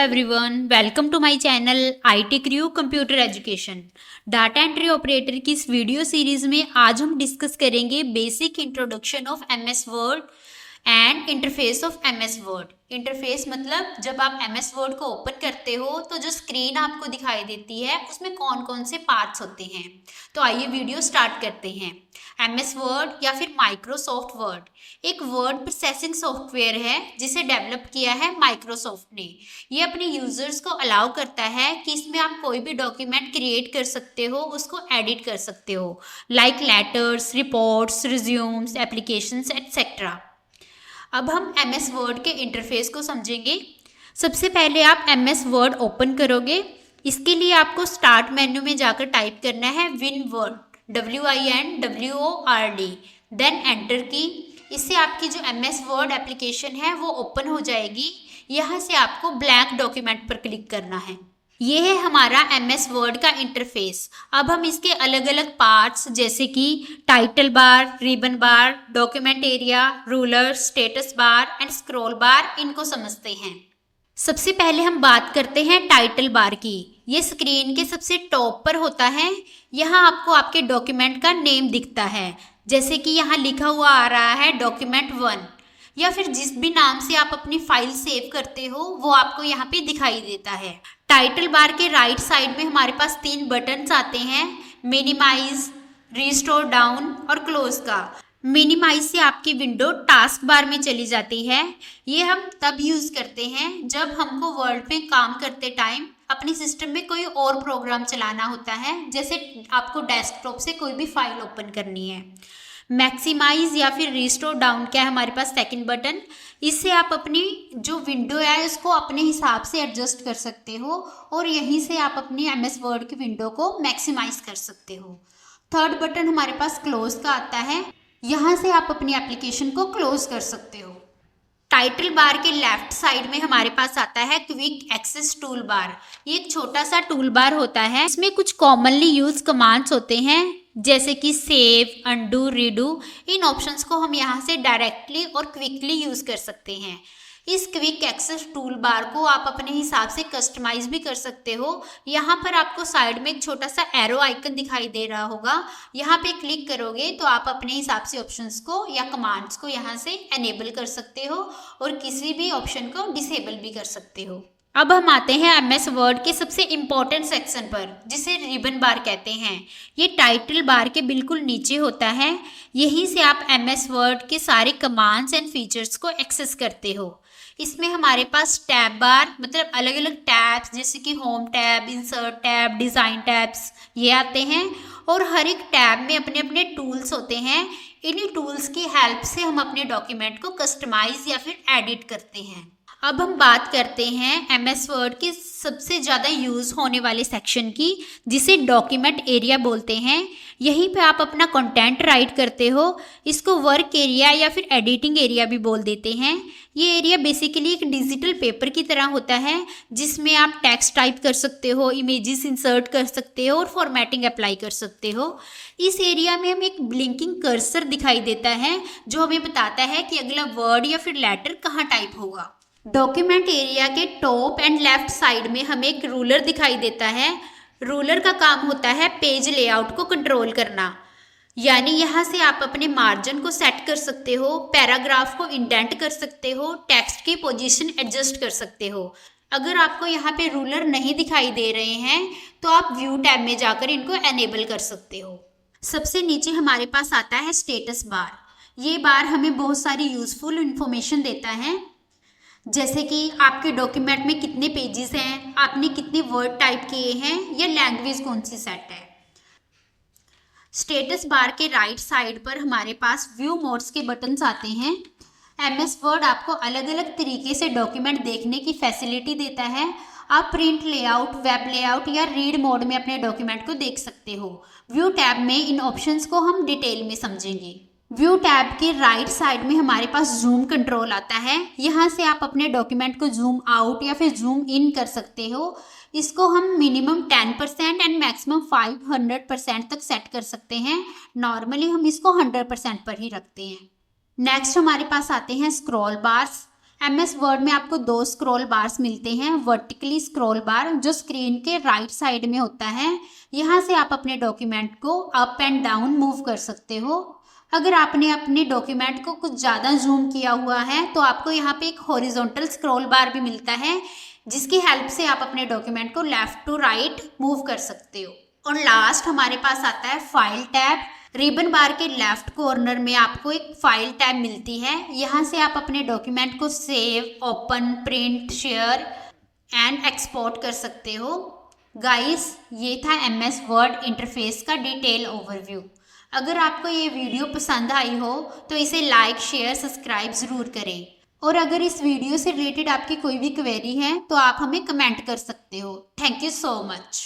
Everyone, welcome to my channel IT crew computer education. Data entry operator की इस video series में आज हम डिस्कस करेंगे basic introduction of MS word and interface of MS word. Interface मतलब जब आप MS वर्ड को ओपन करते हो तो जो स्क्रीन आपको दिखाई देती है उसमें कौन कौन से पार्ट्स होते हैं। तो आइए वीडियो स्टार्ट करते हैं। MS वर्ड या फिर माइक्रोसॉफ्ट वर्ड एक वर्ड प्रोसेसिंग सॉफ्टवेयर है जिसे डेवलप किया है माइक्रोसॉफ्ट ने। ये अपने यूजर्स को अलाउ करता है कि इसमें आप कोई भी डॉक्यूमेंट क्रिएट कर सकते हो, उसको एडिट कर सकते हो, like letters, reports, resumes, applications etcetera. अब हम MS वर्ड के इंटरफेस को समझेंगे। सबसे पहले आप MS वर्ड ओपन करोगे। इसके लिए आपको स्टार्ट मेन्यू में जाकर टाइप करना है WinWord, WINWORD, देन एंटर की। इससे आपकी जो MS वर्ड एप्लीकेशन है वो ओपन हो जाएगी। यहाँ से आपको ब्लैंक डॉक्यूमेंट पर क्लिक करना है। ये है हमारा MS वर्ड का इंटरफेस। अब हम इसके अलग अलग पार्ट्स जैसे कि title bar, ribbon bar, document area, ruler, status bar and scroll बार इनको समझते हैं। सबसे पहले हम बात करते हैं टाइटल बार की। ये स्क्रीन के सबसे टॉप पर होता है। यहाँ आपको आपके डॉक्यूमेंट का नेम दिखता है, जैसे कि यहाँ लिखा हुआ आ रहा है डॉक्यूमेंट 1, या फिर जिस भी नाम से आप अपनी फाइल सेव करते हो वो आपको यहाँ पे दिखाई देता है। टाइटल बार के राइट साइड में हमारे पास 3 बटन्स आते हैं, मिनिमाइज, रिस्टोर डाउन और क्लोज का। मिनिमाइज से आपकी विंडो टास्क बार में चली जाती है। ये हम तब यूज करते हैं जब हमको वर्ड पे काम करते टाइम अपने सिस्टम में कोई और प्रोग्राम चलाना होता है, जैसे आपको डेस्कटॉप से कोई भी फाइल ओपन करनी है। मैक्सिमाइज या फिर रिस्टोर डाउन क्या है हमारे पास सेकंड बटन। इससे आप अपनी जो विंडो है उसको अपने हिसाब से एडजस्ट कर सकते हो और यहीं से आप अपनी MS वर्ड की विंडो को मैक्सिमाइज कर सकते हो। थर्ड बटन हमारे पास क्लोज का आता है। यहाँ से आप अपनी एप्लीकेशन को क्लोज कर सकते हो। टाइटल बार के लेफ्ट साइड में हमारे पास आता है क्विक एक्सेस टूल बार। ये एक छोटा सा टूल बार होता है। इसमें कुछ कॉमनली यूज कमांड्स होते हैं, जैसे कि सेव, अनडू, रीडू। इन ऑप्शंस को हम यहाँ से डायरेक्टली और क्विकली यूज कर सकते हैं। इस क्विक एक्सेस टूल बार को आप अपने हिसाब से कस्टमाइज भी कर सकते हो। यहाँ पर आपको साइड में एक छोटा सा एरो आइकन दिखाई दे रहा होगा। यहाँ पे क्लिक करोगे तो आप अपने हिसाब से ऑप्शंस को या कमांड्स को यहाँ से एनेबल कर सकते हो और किसी भी ऑप्शन को डिसेबल भी कर सकते हो। अब हम आते हैं MS वर्ड के सबसे इम्पोर्टेंट सेक्शन पर, जिसे रिबन बार कहते हैं। ये टाइटल बार के बिल्कुल नीचे होता है। यहीं से आप MS वर्ड के सारे कमांड्स एंड फीचर्स को एक्सेस करते हो। इसमें हमारे पास टैब बार मतलब अलग अलग टैब्स जैसे कि home tab, insert tab, design tabs ये आते हैं और हर एक टैब में अपने अपने टूल्स होते हैं। इन्हीं टूल्स की हेल्प से हम अपने डॉक्यूमेंट को कस्टमाइज या फिर एडिट करते हैं। अब हम बात करते हैं MS वर्ड के सबसे ज़्यादा यूज़ होने वाले सेक्शन की, जिसे डॉक्यूमेंट एरिया बोलते हैं। यहीं पे आप अपना कंटेंट राइट करते हो। इसको वर्क एरिया या फिर एडिटिंग एरिया भी बोल देते हैं। ये एरिया बेसिकली एक डिजिटल पेपर की तरह होता है, जिसमें आप टेक्स्ट टाइप कर सकते हो, इमेजेस इंसर्ट कर सकते हो और फॉर्मेटिंग अप्लाई कर सकते हो। इस एरिया में हमें एक ब्लिंकिंग कर्सर दिखाई देता है जो हमें बताता है कि अगला वर्ड या फिर लेटर कहाँ टाइप होगा। डॉक्यूमेंट एरिया के टॉप एंड लेफ्ट साइड में हमें एक रूलर दिखाई देता है। रूलर का काम होता है पेज लेआउट को कंट्रोल करना, यानी यहाँ से आप अपने मार्जिन को सेट कर सकते हो, पैराग्राफ को इंडेंट कर सकते हो, टेक्स्ट की पोजीशन एडजस्ट कर सकते हो। अगर आपको यहाँ पे रूलर नहीं दिखाई दे रहे हैं तो आप व्यू टैब में जाकर इनको एनेबल कर सकते हो। सबसे नीचे हमारे पास आता है स्टेटस बार। ये बार हमें बहुत सारी यूजफुल इंफॉर्मेशन देता है, जैसे कि आपके डॉक्यूमेंट में कितने पेजेस हैं, आपने कितने वर्ड टाइप किए हैं या लैंग्वेज कौन सी सेट है। स्टेटस बार के राइट साइड पर हमारे पास व्यू मोड्स के बटन्स आते हैं। MS वर्ड आपको अलग अलग तरीके से डॉक्यूमेंट देखने की फैसिलिटी देता है। आप प्रिंट लेआउट, वेब लेआउट या रीड मोड में अपने डॉक्यूमेंट को देख सकते हो। व्यू टैब में इन ऑप्शंस को हम डिटेल में समझेंगे। व्यू टैब के राइट साइड में हमारे पास जूम कंट्रोल आता है। यहाँ से आप अपने डॉक्यूमेंट को जूम आउट या फिर जूम इन कर सकते हो। इसको हम मिनिमम 10% एंड मैक्सिमम 500% तक सेट कर सकते हैं। नॉर्मली हम इसको 100% पर ही रखते हैं। नेक्स्ट हमारे पास आते हैं स्क्रॉल बार्स। MS वर्ड में आपको 2 स्क्रॉल बार्स मिलते हैं। वर्टिकली स्क्रॉल बार जो स्क्रीन के राइट साइड में होता है, यहाँ से आप अपने डॉक्यूमेंट को अप एंड डाउन मूव कर सकते हो। अगर आपने अपने डॉक्यूमेंट को कुछ ज़्यादा जूम किया हुआ है तो आपको यहाँ पे एक हॉरिजॉन्टल स्क्रॉल बार भी मिलता है, जिसकी हेल्प से आप अपने डॉक्यूमेंट को लेफ्ट टू राइट मूव कर सकते हो। और लास्ट हमारे पास आता है फाइल टैब। रिबन बार के लेफ्ट कॉर्नर में आपको एक फाइल टैब मिलती है। यहाँ से आप अपने डॉक्यूमेंट को save, open, print, share and export कर सकते हो। गाइस, ये था MS वर्ड इंटरफेस का डिटेल ओवरव्यू। अगर आपको ये वीडियो पसंद आई हो तो इसे लाइक, शेयर, सब्सक्राइब ज़रूर करें। और अगर इस वीडियो से रिलेटेड आपकी कोई भी क्वेरी है तो आप हमें कमेंट कर सकते हो। Thank you so much.